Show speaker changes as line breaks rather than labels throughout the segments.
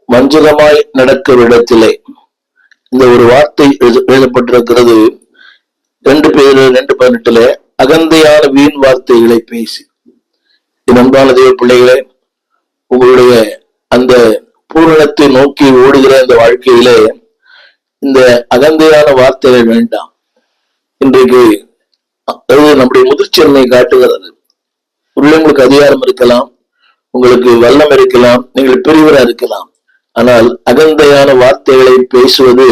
வஞ்சகமாய் நடக்கும் இடத்திலே இந்த ஒரு வார்த்தை எழுதப்பட்டிருக்கிறது. 2 அகந்தையான வீண் வார்த்தைகளை பேசி. அன்பான தேவ பிள்ளைகளே, உங்களுடைய அந்த பூரணத்தை நோக்கி ஓடுகிற இந்த வாழ்க்கையிலே இந்த அகந்தையான வார்த்தைகள் வேண்டாம். இன்றைக்கு நம்முடைய முதிர்ச்சியை காட்டுகிறது. உங்களுக்கு அதிகாரம் இருக்கலாம், உங்களுக்கு வல்லம் இருக்கலாம், நீங்கள் பெரியவரா இருக்கலாம். ஆனால் அகந்தையான வார்த்தைகளை பேசுவது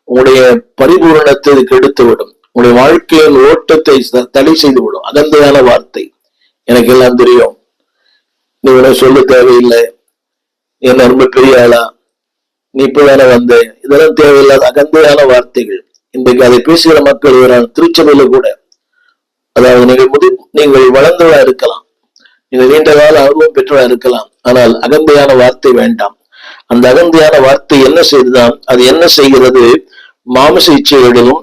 உங்களுடைய பரிபூரணத்தை கெடுத்துவிடும். உங்களுடைய வாழ்க்கையின் ஓட்டத்தை தடை செய்துவிடும். அகந்தையான வார்த்தை. எனக்கு எல்லாம் தெரியும், நீ உன சொல்ல தேவையில்லை, என்ன ரொம்ப பெரிய ஆளா, நீ இப்பதானே வந்த, இதெல்லாம் தேவையில்லாத அகந்தையான வார்த்தைகள். இன்றைக்கு அதை பேசுகிற மக்கள் திருச்சபையில கூட, அதாவது நீங்கள் வளர்ந்தவா இருக்கலாம், நீங்கள் நீண்ட கால அனுபவம் பெற்றவா இருக்கலாம், ஆனால் அகந்தையான வார்த்தை வேண்டாம். அந்த அகந்தையான வார்த்தை என்ன செய்துதான், அது என்ன செய்கிறது? மாமிச இச்சைகளிலும்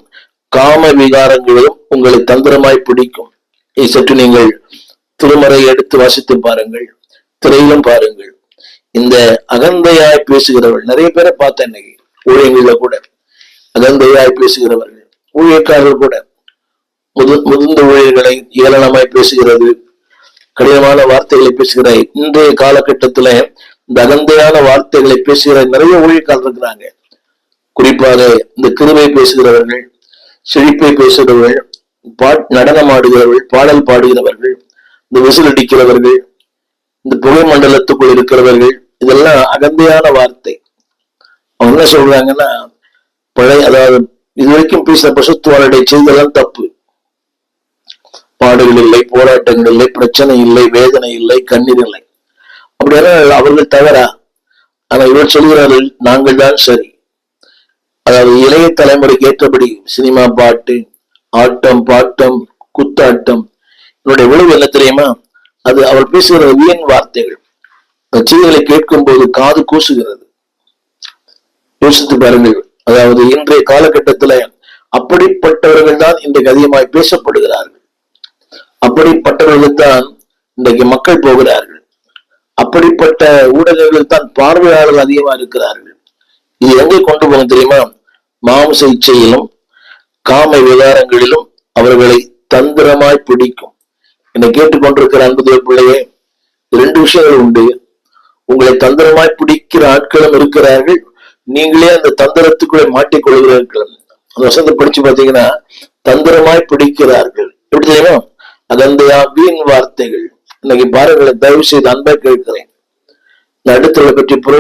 காம விகாரங்களிலும் உங்களை தந்திரமாய் பிடிக்கும். சற்று நீங்கள் திருமறை எடுத்து வாசித்து பாருங்கள், திரையிலும் பாருங்கள். இந்த அகந்தையாய் பேசுகிறவர்கள் நிறைய பேரை பார்த்தேன் இன்னைக்கு ஊழியர்கள கூட. அகந்தையாய் பேசுகிறவர்கள், ஊழியக்காரர்கள் கூட முதிர்ந்த ஊழியர்களை ஏளனமாய் பேசுகிறது, கடினமான வார்த்தைகளை பேசுகிற இன்றைய காலகட்டத்துல இந்த அகந்தையான வார்த்தைகளை பேசுகிற நிறைய ஊழியக்காரர்கள் இருக்கிறாங்க. குறிப்பாக இந்த கிருபை பேசுகிறவர்கள், செழிப்பை பேசுகிறவர்கள், நடனம் ஆடுகிறவர்கள், பாடல் பாடுகிறவர்கள், இந்த விசில் அடிக்கிறவர்கள், இந்த புகை மண்டலத்துக்குள் இருக்கிறவர்கள், இதெல்லாம் அகந்தையான வார்த்தை. அவங்க என்ன சொல்றாங்கன்னா, அதாவது இதுவரைக்கும் பேசின பசுத்துவாளுடைய செய்தெல்லாம் தப்பு. பாடுகள் இல்லை, போராட்டங்கள் இல்லை, பிரச்சனை இல்லை, வேதனை இல்லை, கண்ணீர் இல்லை. அப்படியான அவர்கள் தவறா? ஆனா இவர் சொல்கிறார்கள், நாங்கள் தான் சரி. அதாவது இளைய தலைமுறைக்கு ஏற்றபடி சினிமா பாட்டு, ஆட்டம் பாட்டம், குத்தாட்டம், என்னுடைய விளைவு என்ன தெரியுமா? அது அவர் பேசுகிற வீண் வார்த்தைகள். அந்த செய்திகளை கேட்கும் போது காது கூசுகிறது. யோசித்து பாருங்கள். அதாவது இன்றைய காலகட்டத்துல அப்படிப்பட்டவர்கள் தான் இன்றைக்கு அதிகமாய் பேசப்படுகிறார்கள். அப்படிப்பட்டவர்கள் தான் இன்றைக்கு மக்கள் போகிறார்கள். அப்படிப்பட்ட ஊடகங்கள் தான் பார்வையாளர்கள் அதிகமா இருக்கிறார்கள். இது எங்கே கொண்டு போகும் தெரியுமா? மாம்ச இச்சையிலும் காம விகாரங்களிலும் அவர்களை தந்திரமாய் பிடிக்கும். என்னை கேட்டுக்கொண்டிருக்கிற அன்பு தேவ பிள்ளையே, 2 விஷயங்கள் உண்டு. உங்களை தந்திரமாய் பிடிக்கிற ஆட்களும் இருக்கிறார்கள், நீங்களே அந்த தந்திரத்துக்குள்ளே மாட்டிக்கொள்கிறீர்கள். அந்த வசனத்தை படிச்சு பார்த்தீங்கன்னா, தந்திரமாய் பிடிக்கிறார்கள். எப்படி தெரியுமா? அகந்தையா வீண் வார்த்தைகள். இன்னைக்கு பாருங்களை தயவு செய்து அன்பை கேட்கிறேன். இந்த அடுத்தவர்களை பற்றி